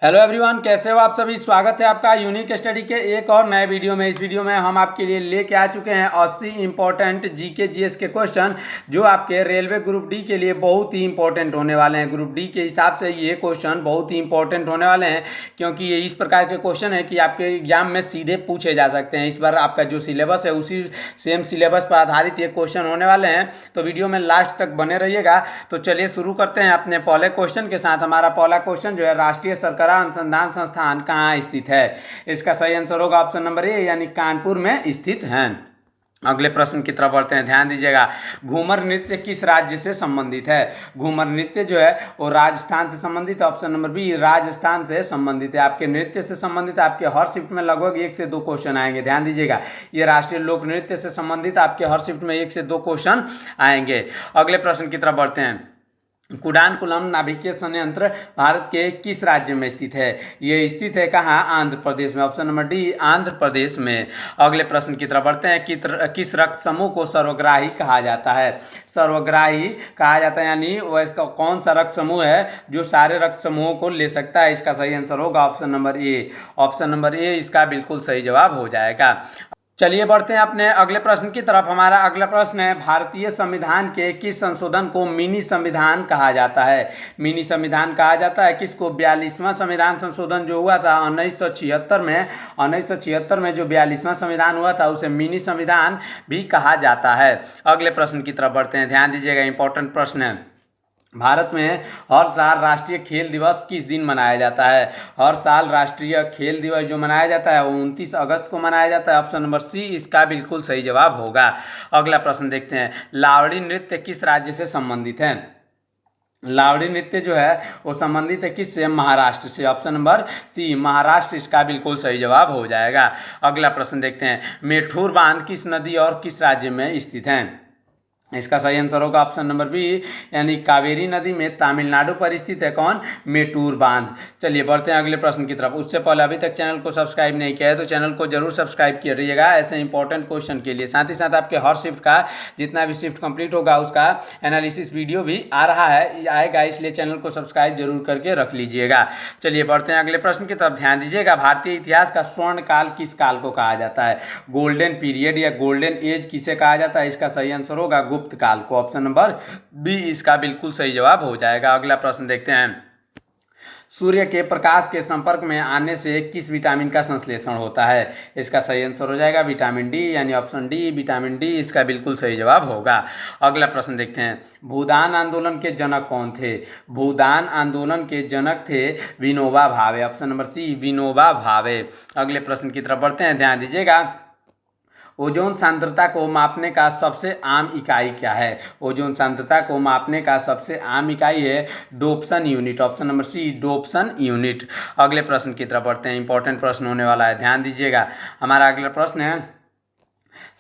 Hello everyone, कैसे हो आप सभी। स्वागत है आपका यूनिक स्टडी के एक और नए वीडियो में। इस वीडियो में हम आपके लिए लेके आ चुके हैं 80 इंपॉर्टेंट जीके जीएस के क्वेश्चन जो आपके रेलवे ग्रुप डी के लिए बहुत ही इंपॉर्टेंट होने वाले हैं। ग्रुप डी के हिसाब से ये क्वेश्चन बहुत ही इंपॉर्टेंट होने वाले हैं क्योंकि ये इस प्रकार के क्वेश्चन है कि आपके एग्जाम में सीधे पूछे जा सकते हैं। इस बार आपका जो सिलेबस है उसी सेम सिलेबस पर आधारित ये क्वेश्चन होने वाले हैं, तो वीडियो में लास्ट तक बने रहिएगा। तो चलिए शुरू करते हैं अपने पहले क्वेश्चन के साथ। हमारा पहला क्वेश्चन जो है, राष्ट्रीय सरकार अनुसंधान संस्थान कहाँ स्थित है। इसका सही आंसर होगा ऑप्शन नंबर ए, यानी कानपुर में स्थित है। अगले प्रश्न की तरफ बढ़ते हैं, ध्यान दीजिएगा। घूमर नृत्य किस राज्य से संबंधित है। घूमर नृत्य जो है वो राजस्थान से संबंधित है। ऑप्शन नंबर बी, राजस्थान से संबंधित है। आपके नृत्य से संबंधित आपके हर शिफ्ट में लगभग 1 से 2 क्वेश्चन आएंगे। ध्यान दीजिएगा, ये राष्ट्रीय लोक नृत्य से संबंधित आपके हर शिफ्ट में 1 से 2 क्वेश्चन आएंगे। अगले प्रश्न की तरफ बढ़ते हैं। कुडानकुलम नाभिकीय संयंत्र भारत के किस राज्य में स्थित है। ये स्थित है कहाँ, आंध्र प्रदेश में। Option number D, Andhra Pradesh में। अगले प्रश्न की तरफ बढ़ते हैं। किस रक्त समूह को सर्वग्राही कहा जाता है। सर्वग्राही कहा जाता है यानी वह कौन सा रक्त समूह है जो सारे रक्त समूहों को ले सकता है। इसका सही आंसर होगा ऑप्शन नंबर ए। ऑप्शन नंबर ए इसका बिल्कुल सही जवाब हो जाएगा। चलिए बढ़ते हैं अपने अगले प्रश्न की तरफ। हमारा अगला प्रश्न है, भारतीय संविधान के किस संशोधन को मिनी संविधान कहा जाता है। मिनी संविधान कहा जाता है किसको। 42वां संविधान संशोधन जो हुआ था 1976 में जो 42वां संविधान हुआ था उसे मिनी संविधान भी कहा जाता है। अगले प्रश्न की तरफ बढ़ते हैं, ध्यान दीजिएगा, इंपॉर्टेंट प्रश्न है। भारत में हर साल राष्ट्रीय खेल दिवस किस दिन मनाया जाता है। हर साल राष्ट्रीय खेल दिवस जो मनाया जाता है वो 29 अगस्त को मनाया जाता है। ऑप्शन नंबर सी इसका बिल्कुल सही जवाब होगा। अगला प्रश्न देखते हैं, लावड़ी नृत्य किस राज्य से संबंधित है। लावड़ी नृत्य जो है वो संबंधित है किससे, महाराष्ट्र से। ऑप्शन नंबर सी, महाराष्ट्र इसका बिल्कुल सही जवाब हो जाएगा। अगला प्रश्न देखते हैं, मेठूर बांध किस नदी और किस राज्य में स्थित है। इसका सही आंसर होगा ऑप्शन नंबर बी, यानी कावेरी नदी में तमिलनाडु पर स्थित है कौन, मेटूर बांध। चलिए बढ़ते हैं अगले प्रश्न की तरफ। उससे पहले अभी तक चैनल को सब्सक्राइब नहीं किया है तो चैनल को जरूर सब्सक्राइब करिएगा ऐसे इंपॉर्टेंट क्वेश्चन के लिए। साथ ही साथ आपके हर शिफ्ट का जितना भी शिफ्ट कंप्लीट होगा उसका एनालिसिस वीडियो भी आ रहा है, आएगा, इसलिए चैनल को सब्सक्राइब जरूर करके रख लीजिएगा। चलिए बढ़ते हैं अगले प्रश्न की तरफ। ध्यान दीजिएगा, भारतीय इतिहास का स्वर्ण काल किस काल को कहा जाता है। गोल्डन पीरियड या गोल्डन एज किसे कहा जाता है। इसका सही आंसर होगा गुप्त काल को। ऑप्शन नंबर बी इसका बिल्कुल सही जवाब हो जाएगा। अगला प्रश्न देखते हैं, सूर्य के प्रकाश के संपर्क में आने से किस विटामिन का संश्लेषण होता है। इसका सही आंसर हो जाएगा विटामिन डी, यानी ऑप्शन डी, विटामिन डी इसका बिल्कुल सही जवाब होगा। अगला प्रश्न देखते हैं, भूदान आंदोलन के जनक कौन थे। भूदान आंदोलन के जनक थे विनोबा भावे। ऑप्शन नंबर सी, विनोबा भावे। अगले प्रश्न की तरफ बढ़ते हैं, ध्यान दीजिएगा, ओजोन सांद्रता को मापने का सबसे आम इकाई क्या है। ओजोन सांद्रता को मापने का सबसे आम इकाई है Dobson unit. Option number C, Dobson unit. अगले प्रश्न की तरफ बढ़ते हैं, इंपॉर्टेंट प्रश्न होने वाला है, ध्यान दीजिएगा। हमारा अगला प्रश्न है,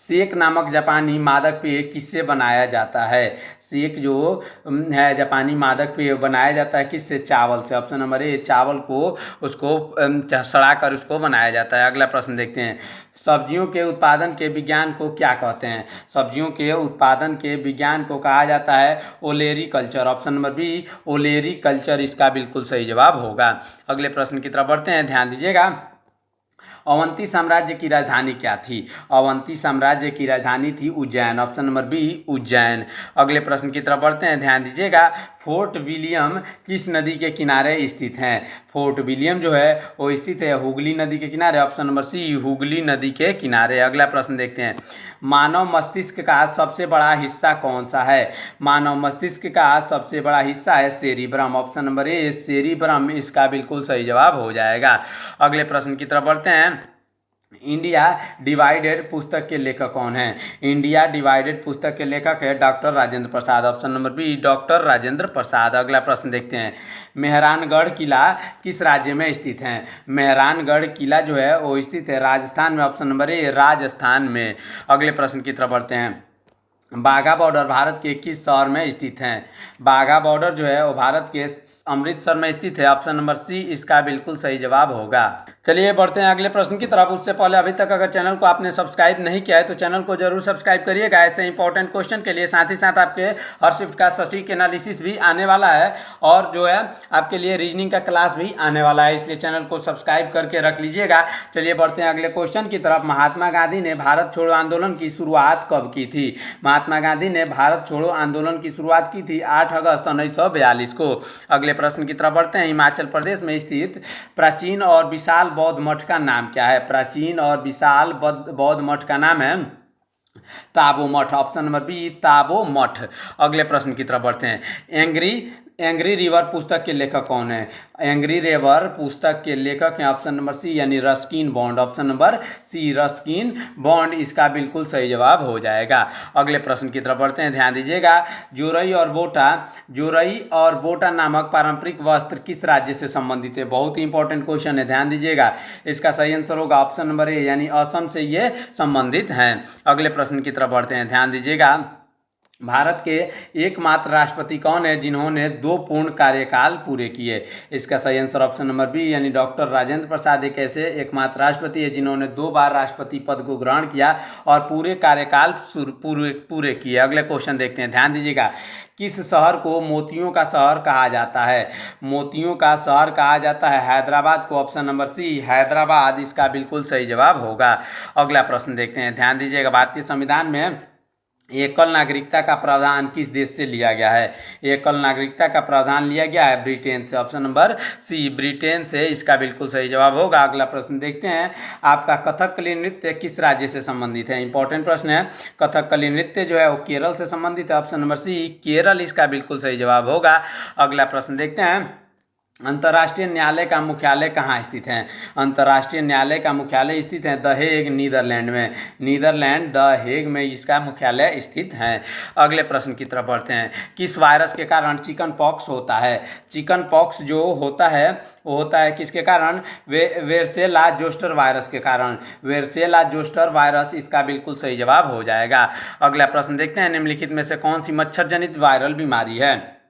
सेक नामक जापानी मादक पेय किससे बनाया जाता है। सेक जो है जापानी मादक पेय बनाया जाता है किससे, चावल से। ऑप्शन नंबर ए, चावल को उसको सड़ा कर उसको बनाया जाता है। अगला प्रश्न देखते हैं, सब्जियों के उत्पादन के विज्ञान को क्या कहते हैं। सब्जियों के उत्पादन के विज्ञान को कहा जाता है ओलेरी culture. Option number B, ओलेरी culture इसका बिल्कुल सही जवाब होगा। अगले प्रश्न की तरफ बढ़ते हैं, ध्यान दीजिएगा, अवंती साम्राज्य की राजधानी क्या थी। अवंती साम्राज्य की राजधानी थी Ujjain. Option number B, Ujjain. अगले प्रश्न की तरफ बढ़ते हैं, ध्यान दीजिएगा, फोर्ट विलियम किस नदी के किनारे स्थित हैं। फोर्ट विलियम जो है वो स्थित है हुगली नदी के किनारे। ऑप्शन नंबर सी, हुगली नदी के किनारे। अगला प्रश्न देखते हैं, मानव मस्तिष्क का सबसे बड़ा हिस्सा कौन सा है। मानव मस्तिष्क का सबसे बड़ा हिस्सा है सेरिब्रम। ऑप्शन नंबर ए, सेरिब्रम इसका बिल्कुल सही जवाब हो जाएगा। अगले प्रश्न की तरफ बढ़ते हैं, इंडिया डिवाइडेड पुस्तक के लेखक कौन है। इंडिया डिवाइडेड पुस्तक के लेखक है doctor Rajendra Prasad. Option number B, doctor Rajendra Prasad. अगला प्रश्न देखते हैं, मेहरानगढ़ किला किस राज्य में स्थित है। मेहरानगढ़ किला जो है वो स्थित है राजस्थान में। ऑप्शन नंबर ए, राजस्थान में। अगले प्रश्न की तरफ बढ़ते हैं, बाघा बॉर्डर भारत के किस शहर में स्थित है? बाघा बॉर्डर जो है वो भारत के अमृतसर में स्थित है। ऑप्शन नंबर सी इसका बिल्कुल सही जवाब होगा। चलिए बढ़ते हैं अगले प्रश्न की तरफ। उससे पहले अभी तक अगर चैनल को आपने सब्सक्राइब नहीं किया है तो चैनल को जरूर सब्सक्राइब करिएगा ऐसे इंपॉर्टेंट क्वेश्चन के लिए। साथ ही साथ आपके हर शिफ्ट का सटीक एनालिसिस भी आने वाला है और जो है आपके लिए रीजनिंग का क्लास भी आने वाला है, इसलिए चैनल को सब्सक्राइब करके रख लीजिएगा। चलिए बढ़ते हैं अगले क्वेश्चन की तरफ। महात्मा गांधी ने भारत छोड़ो आंदोलन की शुरुआत कब की थी? महात्मा गांधी ने भारत छोड़ो आंदोलन की शुरुआत की थी 8 अगस्त 1942 को। अगले प्रश्न की तरफ बढ़ते हैं। हिमाचल प्रदेश में स्थित प्राचीन और विशाल बौद्ध मठ का नाम क्या है? प्राचीन और विशाल बौद्ध मठ का नाम है ताबो मठ। ऑप्शन नंबर बी ताबो मठ। अगले प्रश्न की तरफ बढ़ते हैं। एंग्री रिवर पुस्तक के लेखक कौन है? एंग्री रिवर पुस्तक के लेखक हैं ऑप्शन नंबर सी यानी Ruskin Bond. Option number C Ruskin Bond इसका बिल्कुल सही जवाब हो जाएगा। अगले प्रश्न की तरफ बढ़ते हैं, ध्यान दीजिएगा। जोरई और बोटा नामक पारंपरिक वस्त्र किस राज्य से संबंधित है? बहुत ही इंपॉर्टेंट क्वेश्चन है, ध्यान दीजिएगा। इसका सही आंसर होगा ऑप्शन नंबर ए यानी असम से ये संबंधित हैं। अगले प्रश्न की तरफ बढ़ते हैं, ध्यान दीजिएगा। भारत के एकमात्र राष्ट्रपति कौन है जिन्होंने 2 पूर्ण कार्यकाल पूरे किए? इसका सही आंसर ऑप्शन नंबर बी यानी डॉक्टर राजेंद्र प्रसाद एक ऐसे एकमात्र राष्ट्रपति है जिन्होंने 2 बार राष्ट्रपति पद को ग्रहण किया और पूरे कार्यकाल पूरे किए। अगले क्वेश्चन देखते हैं, ध्यान दीजिएगा। किस शहर को मोतियों का शहर कहा जाता है? मोतियों का शहर कहा जाता है हैदराबाद को। ऑप्शन नंबर सी हैदराबाद इसका बिल्कुल सही जवाब होगा। अगला प्रश्न देखते हैं, ध्यान दीजिएगा। भारतीय संविधान में एकल नागरिकता का प्रावधान किस देश से लिया गया है? एकल नागरिकता का प्रावधान लिया गया है ब्रिटेन से। ऑप्शन नंबर सी ब्रिटेन से इसका बिल्कुल सही जवाब होगा। अगला प्रश्न देखते हैं, आपका कथकली नृत्य किस राज्य से संबंधित है? इंपॉर्टेंट प्रश्न है। कथकली नृत्य जो है वो केरल से संबंधित है। ऑप्शन नंबर सी केरल इसका बिल्कुल सही जवाब होगा। अगला प्रश्न देखते हैं, अंतर्राष्ट्रीय न्यायालय का मुख्यालय कहाँ स्थित है? अंतर्राष्ट्रीय न्यायालय का मुख्यालय स्थित है द हेग नीदरलैंड में। नीदरलैंड द हेग में इसका मुख्यालय स्थित है। अगले प्रश्न की तरफ बढ़ते हैं, किस वायरस के कारण चिकन पॉक्स होता है? चिकन पॉक्स जो होता है वो होता है किसके कारण? वेरसेला जोस्टर वायरस के कारण। वेरसेला जोस्टर वायरस इसका बिल्कुल सही जवाब हो जाएगा। अगला प्रश्न देखते हैं, निम्नलिखित में से कौन सी मच्छर जनित वायरल बीमारी है?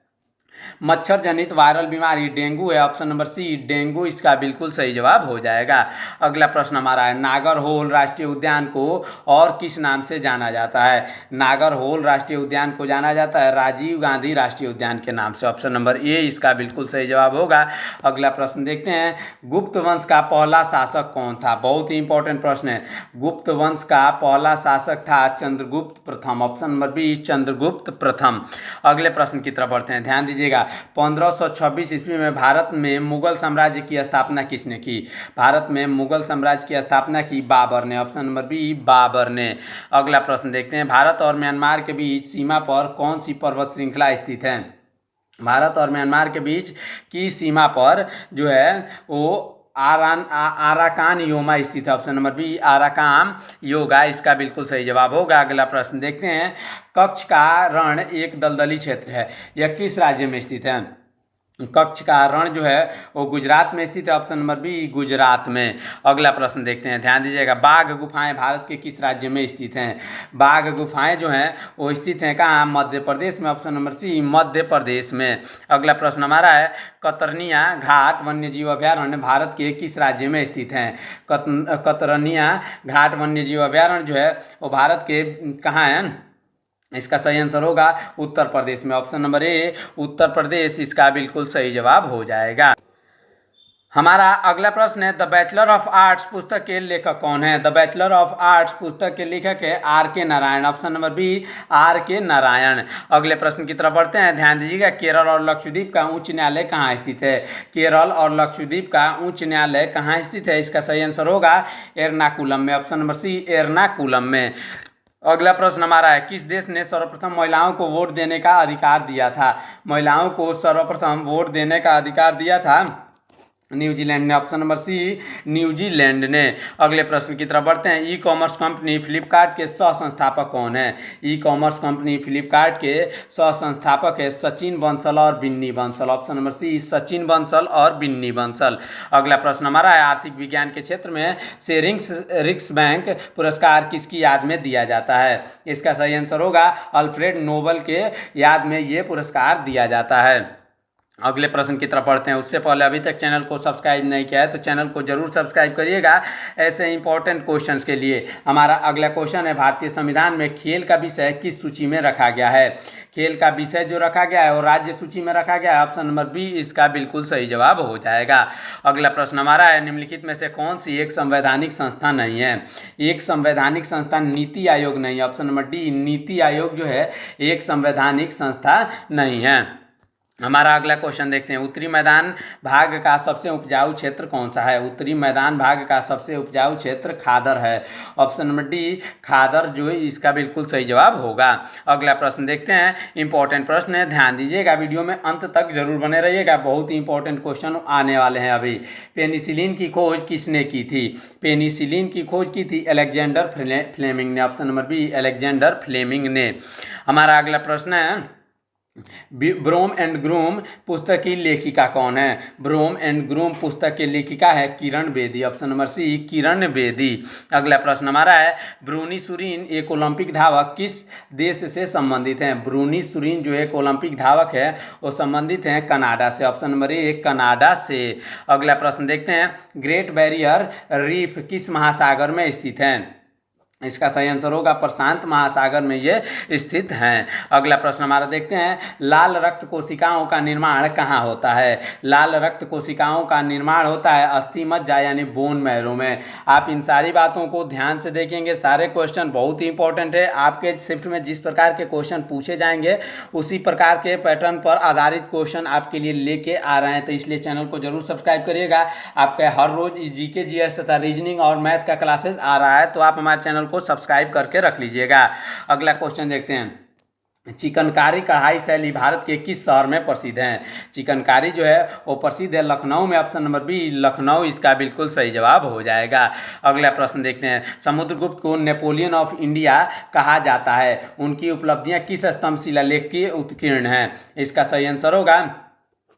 मच्छर जनित वायरल बीमारी डेंगू है। ऑप्शन नंबर सी डेंगू इसका बिल्कुल सही जवाब हो जाएगा। अगला प्रश्न हमारा है, नागरहोल राष्ट्रीय उद्यान को और किस नाम से जाना जाता है? नागरहोल राष्ट्रीय उद्यान को जाना जाता है राजीव गांधी राष्ट्रीय उद्यान के नाम से। ऑप्शन नंबर ए इसका बिल्कुल सही जवाब होगा। अगला प्रश्न देखते हैं, गुप्त वंश का पहला शासक कौन था? बहुत ही इंपॉर्टेंट प्रश्न है। गुप्त वंश का पहला शासक था चंद्रगुप्त प्रथम। ऑप्शन नंबर बी चंद्रगुप्त प्रथम। अगले प्रश्न की तरफ बढ़ते हैं, ध्यान दीजिएगा। 1526 ईस्वी में भारत में मुगल साम्राज्य की स्थापना किसने की? भारत में मुगल साम्राज्य की स्थापना की बाबर ने। ऑप्शन नंबर बी बाबर ने। अगला प्रश्न देखते हैं, भारत और म्यांमार के बीच सीमा पर कौन सी पर्वत श्रृंखला स्थित है? भारत और म्यांमार के बीच की सीमा पर जो है वो आराकान योमा स्थित है। Option number B Arakan Yoga इसका बिल्कुल सही जवाब होगा। अगला प्रश्न देखते हैं, कच्छ का रण एक दलदली क्षेत्र है, यह किस राज्य में स्थित है? कच्छ का रण जो है वो गुजरात में स्थित है। ऑप्शन नंबर बी गुजरात में। अगला प्रश्न देखते हैं, ध्यान दीजिएगा। बाघ गुफाएं भारत के किस राज्य में स्थित हैं? बाघ गुफाएं जो हैं वो स्थित हैं कहाँ? मध्य प्रदेश में। ऑप्शन नंबर सी मध्य प्रदेश में। अगला प्रश्न हमारा है, कतरनिया घाट वन्यजीव अभयारण्य भारत के किस राज्य में स्थित हैं? कतरनिया घाट वन्यजीव अभयारण्य जो है वो भारत के कहाँ है? इसका सही आंसर होगा उत्तर प्रदेश में। ऑप्शन नंबर ए उत्तर प्रदेश इसका बिल्कुल सही जवाब हो जाएगा। हमारा अगला प्रश्न है, द बैचलर ऑफ आर्ट्स पुस्तक के लेखक कौन है? द बैचलर ऑफ आर्ट्स पुस्तक के लेखक है R K Narayan. Option number B R K Narayan. अगले प्रश्न की तरफ बढ़ते हैं, ध्यान दीजिएगा। केरल और लक्षद्वीप का उच्च न्यायालय कहाँ स्थित है? केरल और लक्षद्वीप का उच्च न्यायालय कहाँ स्थित है? इसका सही आंसर होगा एर्नाकुलम में। ऑप्शन नंबर सी एर्नाकुलम में। अगला प्रश्न हमारा है, किस देश ने सर्वप्रथम महिलाओं को वोट देने का अधिकार दिया था? महिलाओं को सर्वप्रथम वोट देने का अधिकार दिया था न्यूजीलैंड ने, ऑप्शन नंबर सी न्यूजीलैंड ने। अगले प्रश्न की तरफ बढ़ते हैं। ई कॉमर्स कंपनी फ्लिपकार्ट के सह संस्थापक कौन है? ई कॉमर्स कंपनी फ्लिपकार्ट के सह संस्थापक है सचिन बंसल और Binny Bansal. Option number C Sachin Bansal और बिन्नी बंसल। अगला प्रश्न हमारा है आर्थिक विज्ञान के क्षेत्र में शेरिंग्स रिक्स बैंक पुरस्कार किसकी याद में दिया जाता है? इसका सही आंसर होगा अल्फ्रेड नोबल के याद में ये पुरस्कार दिया जाता है। अगले प्रश्न की तरफ पढ़ते हैं। उससे पहले अभी तक चैनल को सब्सक्राइब नहीं किया है तो चैनल को जरूर सब्सक्राइब करिएगा ऐसे इंपॉर्टेंट क्वेश्चंस के लिए। हमारा अगला क्वेश्चन है भारतीय संविधान में खेल का विषय किस सूची में रखा गया है? खेल का विषय जो रखा गया है वो राज्य सूची में रखा गया है। ऑप्शन नंबर बी इसका बिल्कुल सही जवाब हो जाएगा। अगला प्रश्न हमारा है निम्नलिखित में से कौन सी एक संवैधानिक संस्था नहीं है? एक संवैधानिक संस्था नीति आयोग नहीं है। Option number D NITI Aayog जो है एक संवैधानिक संस्था नहीं है। हमारा अगला क्वेश्चन देखते हैं। उत्तरी मैदान भाग का सबसे उपजाऊ क्षेत्र कौन सा है? उत्तरी मैदान भाग का सबसे उपजाऊ क्षेत्र खादर है। ऑप्शन नंबर डी खादर जो है इसका बिल्कुल सही जवाब होगा। अगला प्रश्न देखते हैं। इंपॉर्टेंट प्रश्न है, ध्यान दीजिएगा, वीडियो में अंत तक जरूर बने रहिएगा, बहुत ही इंपॉर्टेंट क्वेश्चन आने वाले हैं अभी। पेनिसिलिन की खोज किसने की थी? पेनिसिलिन की खोज की थी अलेक्जेंडर फ्लेमिंग ने। Option number B Alexander Fleming ने। हमारा अगला प्रश्न है ब्रोम एंड ग्रूम पुस्तक की लेखिका कौन है? ब्रोम एंड ग्रूम पुस्तक की लेखिका है किरण बेदी। ऑप्शन नंबर सी किरण बेदी। अगला प्रश्न हमारा है ब्रूनी सुरीन एक ओलंपिक धावक किस देश से संबंधित हैं? ब्रूनी सुरीन जो एक ओलंपिक धावक है वो संबंधित हैं कनाडा से। ऑप्शन नंबर ए कनाडा से। अगला प्रश्न देखते हैं। ग्रेट बैरियर रीफ किस महासागर में स्थित है? इसका सही आंसर होगा प्रशांत महासागर में ये स्थित हैं। अगला प्रश्न हमारा देखते हैं। लाल रक्त कोशिकाओं का निर्माण कहाँ होता है? लाल रक्त कोशिकाओं का निर्माण होता है अस्थि मज्जा यानी बोन मैरो में। आप इन सारी बातों को ध्यान से देखेंगे, सारे क्वेश्चन बहुत ही इंपॉर्टेंट है। आपके शिफ्ट में जिस प्रकार के क्वेश्चन पूछे जाएंगे उसी प्रकार के पैटर्न पर आधारित क्वेश्चन आपके लिए लेके आ रहे हैं, तो इसलिए चैनल को जरूर सब्सक्राइब करिएगा। आपके हर रोज जीके जीएस तथा रीजनिंग और मैथ का क्लासेस आ रहा है, तो आप हमारे चैनल को सब्सक्राइब करके रख लीजिएगा। अगला क्वेश्चन देखते हैं। चिकनकारी कढ़ाई शैली भारत के किस शहर में प्रसिद्ध है? चिकनकारी जो है वो प्रसिद्ध है लखनऊ में। ऑप्शन नंबर बी लखनऊ इसका बिल्कुल सही जवाब हो जाएगा। अगला प्रश्न देखते हैं। समुद्रगुप्त को नेपोलियन ऑफ इंडिया कहा जाता है, उनकी उपलब्धियां किस स्तंभ शिलालेख की उत्कीर्ण हैं? इसका सही आंसर होगा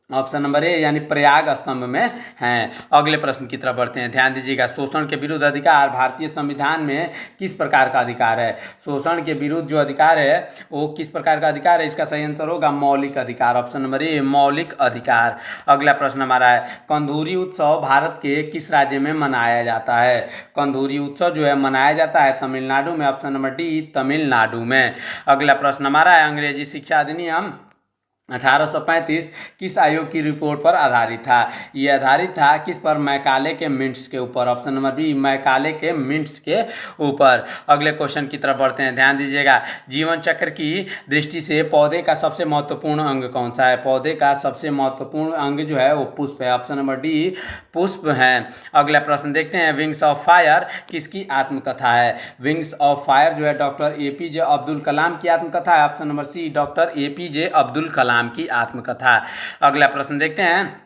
ऑप्शन नंबर ए यानी प्रयाग स्तंभ में हैं। अगले प्रश्न की तरफ बढ़ते हैं। ध्यान दीजिएगा। शोषण के विरुद्ध अधिकार भारतीय संविधान में किस प्रकार का अधिकार है? शोषण के विरुद्ध जो अधिकार है वो किस प्रकार का अधिकार है? इसका सही आंसर होगा मौलिक अधिकार। ऑप्शन नंबर ए मौलिक अधिकार। अगला प्रश्न हमारा है कंधूरी उत्सव भारत के किस राज्य में मनाया जाता है? कंधूरी उत्सव जो है मनाया जाता है तमिलनाडु में। ऑप्शन नंबर डी तमिलनाडु में। अगला प्रश्न हमारा है अंग्रेजी शिक्षा अधिनियम 1835 किस आयोग की रिपोर्ट पर आधारित था? ये आधारित था किस पर? मैकाले के मिंट्स के ऊपर। ऑप्शन नंबर बी मैकाले के मिंट्स के ऊपर। अगले क्वेश्चन की तरफ बढ़ते हैं। ध्यान दीजिएगा। जीवन चक्र की दृष्टि से पौधे का सबसे महत्वपूर्ण अंग कौन सा है? पौधे का सबसे महत्वपूर्ण अंग जो है वो पुष्प है। ऑप्शन नंबर डी पुष्प है। अगला प्रश्न देखते हैं। विंग्स ऑफ फायर किसकी आत्मकथा है? विंग्स ऑफ फायर जो है डॉक्टर एपीजे अब्दुल कलाम की आत्मकथा है। Option number C doctor APJ Abdul Kalam की आत्मकथा। अगला प्रश्न देखते हैं।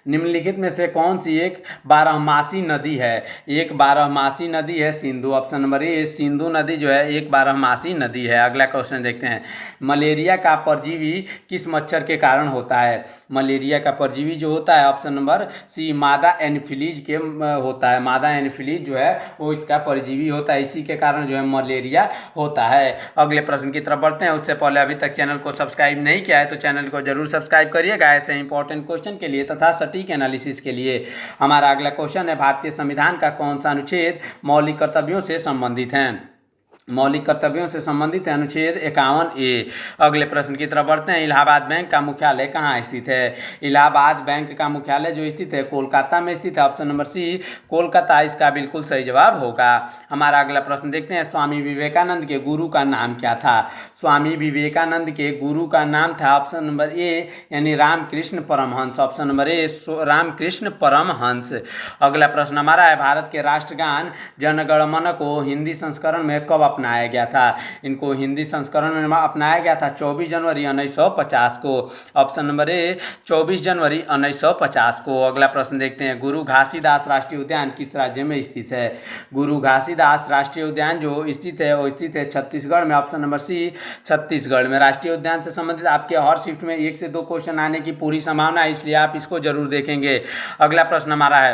निम्नलिखित में से कौन सी एक बारहमासी नदी है? एक बारहमासी नदी है सिंधु। ऑप्शन नंबर ए सिंधु नदी जो है एक बारहमासी नदी है। अगला क्वेश्चन देखते हैं। मलेरिया का परजीवी किस मच्छर के कारण होता है? मलेरिया का परजीवी जो होता है ऑप्शन नंबर सी मादा एनोफिलीज के होता है। मादा एनोफिलीज जो है वो इसका परजीवी होता है, इसी के कारण जो है मलेरिया होता है। अगले प्रश्न की तरफ बढ़ते हैं। उससे पहले अभी तक चैनल को सब्सक्राइब नहीं किया है तो चैनल को जरूर सब्सक्राइब करिएगा ऐसे इंपॉर्टेंट क्वेश्चन के लिए तथा सटीक एनालिसिस के लिए। हमारा अगला क्वेश्चन है भारतीय संविधान का कौन सा अनुच्छेद मौलिक कर्तव्यों से संबंधित है? मौलिक कर्तव्यों से संबंधित है अनुच्छेद 51 ए। अगले प्रश्न की तरफ बढ़ते हैं। इलाहाबाद बैंक का मुख्यालय कहाँ स्थित है? इलाहाबाद बैंक का मुख्यालय जो स्थित है कोलकाता में स्थित है। ऑप्शन नंबर सी कोलकाता इसका बिल्कुल सही जवाब होगा। हमारा अगला प्रश्न देखते हैं। स्वामी विवेकानंद के गुरु का नाम क्या था? स्वामी विवेकानंद के गुरु का नाम था ऑप्शन नंबर ए यानी Ramakrishna Paramhansa. Option number A Ramakrishna Paramhansa. अगला प्रश्न हमारा है भारत के राष्ट्रगान जन गण मन को हिंदी संस्करण में कब अपनाया गया था? इनको हिंदी संस्करण में अपनाया गया था 24 जनवरी 1950 को। ऑप्शन नंबर ए 24 जनवरी 1950 को। अगला प्रश्न देखते हैं, गुरु घासीदास राष्ट्रीय उद्यान किस राज्य में स्थित है? गुरु घासीदास राष्ट्रीय उद्यान जो स्थित है वो स्थित है छत्तीसगढ़ में। ऑप्शन नंबर सी छत्तीसगढ़ में। राष्ट्रीय उद्यान से संबंधित आपके हर शिफ्ट में 1 से 2 क्वेश्चन आने की पूरी संभावना है, इसलिए आप इसको जरूर देखेंगे। अगला प्रश्न हमारा है,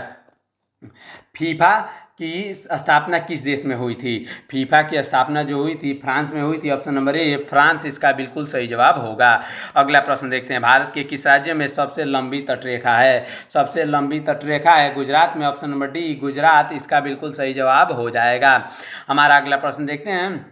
फीफा की स्थापना किस देश में हुई थी? फीफा की स्थापना जो हुई थी फ्रांस में हुई थी। ऑप्शन नंबर ए फ्रांस इसका बिल्कुल सही जवाब होगा। अगला प्रश्न देखते हैं, भारत के किस राज्य में सबसे लंबी तटरेखा है? सबसे लंबी तटरेखा है गुजरात में। ऑप्शन नंबर डी गुजरात इसका बिल्कुल सही जवाब हो जाएगा। हमारा अगला प्रश्न देखते हैं,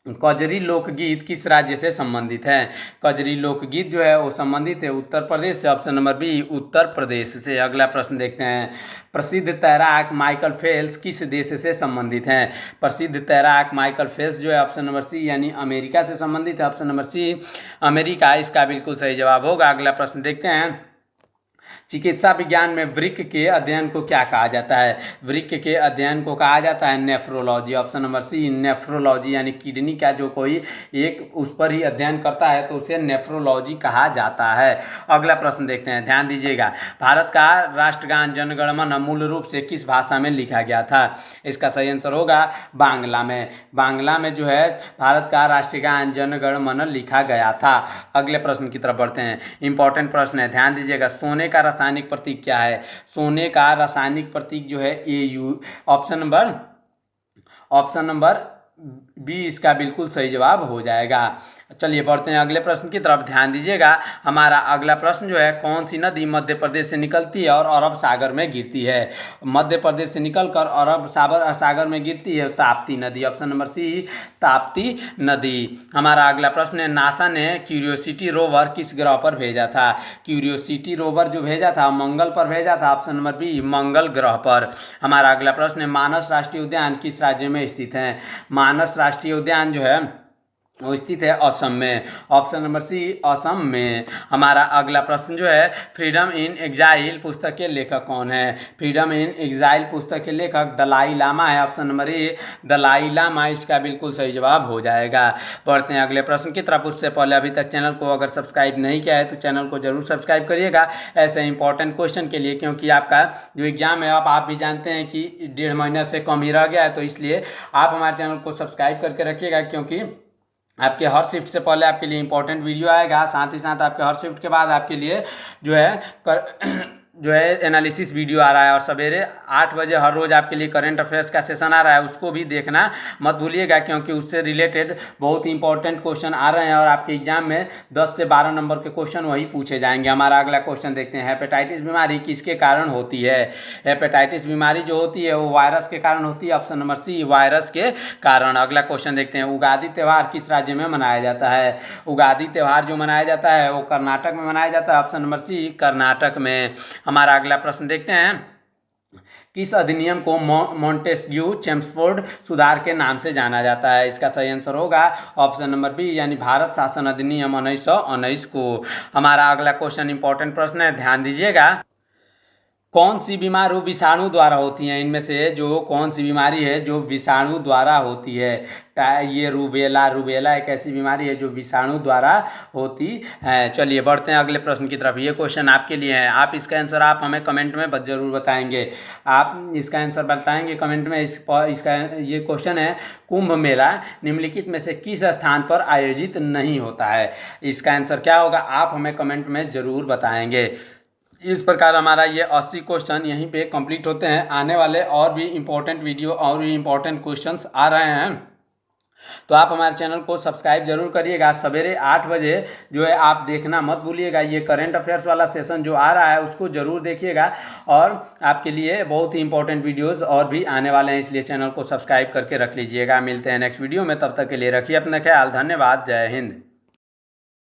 कजरी लोकगीत किस राज्य से संबंधित है? कजरी लोकगीत जो है वो संबंधित है उत्तर प्रदेश से। Option number B Uttar Pradesh से। अगला प्रश्न देखते हैं, प्रसिद्ध तैराक माइकल फेल्प्स किस देश से संबंधित हैं? प्रसिद्ध तैराक माइकल फेल्प्स जो है ऑप्शन नंबर सी यानी अमेरिका से संबंधित है। ऑप्शन नंबर सी अमेरिका इसका बिल्कुल सही जवाब होगा। अगला प्रश्न देखते हैं, चिकित्सा विज्ञान में वृक्क के अध्ययन को क्या कहा जाता है? वृक्क के अध्ययन को कहा जाता है nephrology. Option number C nephrology यानी किडनी का जो कोई एक उस पर ही अध्ययन करता है तो उसे नेफ्रोलॉजी कहा जाता है। अगला प्रश्न देखते हैं, ध्यान दीजिएगा, भारत का राष्ट्रगान जन गण मन मूल रूप से किस भाषा में लिखा गया था? इसका सही आंसर होगा बांग्ला में। बांग्ला में जो है भारत का राष्ट्रगान जन गण मन लिखा गया था। अगले प्रश्न की तरफ बढ़ते हैं, इंपॉर्टेंट प्रश्न है, ध्यान दीजिएगा, सोने का रासायनिक प्रतीक क्या है? सोने का रासायनिक प्रतीक जो है AU। ऑप्शन नंबर बी इसका बिल्कुल सही जवाब हो जाएगा। चलिए बढ़ते हैं अगले प्रश्न की तरफ, ध्यान दीजिएगा। हमारा अगला प्रश्न जो है, कौन सी नदी मध्य प्रदेश से निकलती है और अरब सागर में गिरती है? मध्य प्रदेश से निकलकर अरब सागर में गिरती है ताप्ती नदी। ऑप्शन नंबर सी ताप्ती नदी। हमारा अगला प्रश्न है, नासा ने क्यूरियोसिटी रोवर किस ग्रह पर भेजा था? क्यूरियोसिटी रोवर जो भेजा था मंगल पर भेजा था। ऑप्शन नंबर बी मंगल ग्रह पर। हमारा अगला प्रश्न है, मानस राष्ट्रीय उद्यान किस राज्य में स्थित है? मानस राष्ट्रीय उद्यान जो है वो स्थित है असम में। ऑप्शन नंबर सी असम में। हमारा अगला प्रश्न जो है, फ्रीडम इन एग्जाइल पुस्तक के लेखक कौन है? फ्रीडम इन एग्जाइल पुस्तक के लेखक दलाई लामा है। Option number A Dalai Lama इसका बिल्कुल सही जवाब हो जाएगा। बढ़ते हैं अगले प्रश्न की तरफ, उससे पहले अभी तक चैनल को अगर सब्सक्राइब नहीं किया है तो चैनल को जरूर सब्सक्राइब करिएगा ऐसे इंपॉर्टेंट क्वेश्चन के लिए, क्योंकि आपका जो एग्जाम है आप भी जानते हैं कि 1.5 महीने से कम ही रह गया है, तो इसलिए आप हमारे चैनल को सब्सक्राइब करके रखिएगा, क्योंकि आपके हर शिफ्ट से पहले आपके लिए इंपॉर्टेंट वीडियो आएगा, साथ ही साथ आपके हर शिफ्ट के बाद आपके लिए जो है एनालिसिस वीडियो आ रहा है, और सवेरे 8 बजे हर रोज़ आपके लिए करंट अफेयर्स का सेशन आ रहा है, उसको भी देखना मत भूलिएगा, क्योंकि उससे रिलेटेड बहुत ही इंपॉर्टेंट क्वेश्चन आ रहे हैं और आपके एग्जाम में 10 से 12 नंबर के क्वेश्चन वही पूछे जाएंगे। हमारा अगला क्वेश्चन देखते हैं, हेपेटाइटिस बीमारी किसके कारण होती है? हेपेटाइटिस बीमारी जो होती है वो वायरस के कारण होती है। ऑप्शन नंबर सी वायरस के कारण। अगला क्वेश्चन देखते हैं, उगादी त्यौहार किस राज्य में मनाया जाता है? उगादी त्यौहार जो मनाया जाता है वो कर्नाटक में मनाया जाता है। ऑप्शन नंबर सी कर्नाटक में। हमारा अगला प्रश्न देखते हैं, किस अधिनियम को मॉन्टेस्क्यू चेम्सफोर्ड सुधार के नाम से जाना जाता है? इसका सही आंसर होगा ऑप्शन नंबर बी यानी भारत शासन अधिनियम 1919 को। हमारा अगला क्वेश्चन इंपॉर्टेंट प्रश्न है, ध्यान दीजिएगा, कौन सी बीमारी विषाणु द्वारा होती है? इनमें से जो कौन सी बीमारी है जो विषाणु द्वारा होती है? ये रूबेला एक ऐसी बीमारी है जो विषाणु द्वारा होती है। चलिए बढ़ते हैं अगले प्रश्न की तरफ। ये क्वेश्चन आपके लिए है, आप इसका आंसर आप हमें कमेंट में जरूर बताएंगे। आप इसका आंसर बताएंगे कमेंट में। इसका ये क्वेश्चन है, कुंभ मेला निम्नलिखित में से किस स्थान पर आयोजित नहीं होता है? इसका आंसर क्या होगा आप हमें कमेंट में ज़रूर बताएंगे। इस प्रकार हमारा ये 80 क्वेश्चन यहीं पे कंप्लीट होते हैं। आने वाले और भी इम्पोर्टेंट वीडियो और भी इम्पोर्टेंट क्वेश्चंस आ रहे हैं, तो आप हमारे चैनल को सब्सक्राइब जरूर करिएगा। सवेरे 8 बजे जो है आप देखना मत भूलिएगा। ये करंट अफेयर्स वाला सेशन जो आ रहा है उसको जरूर देखिएगा, और आपके लिए बहुत ही इंपॉर्टेंट वीडियोस और भी आने वाले हैं, इसलिए चैनल को सब्सक्राइब करके रख लीजिएगा। मिलते हैं नेक्स्ट वीडियो में, तब तक के लिए रखिए अपना ख्याल। धन्यवाद। जय हिंद।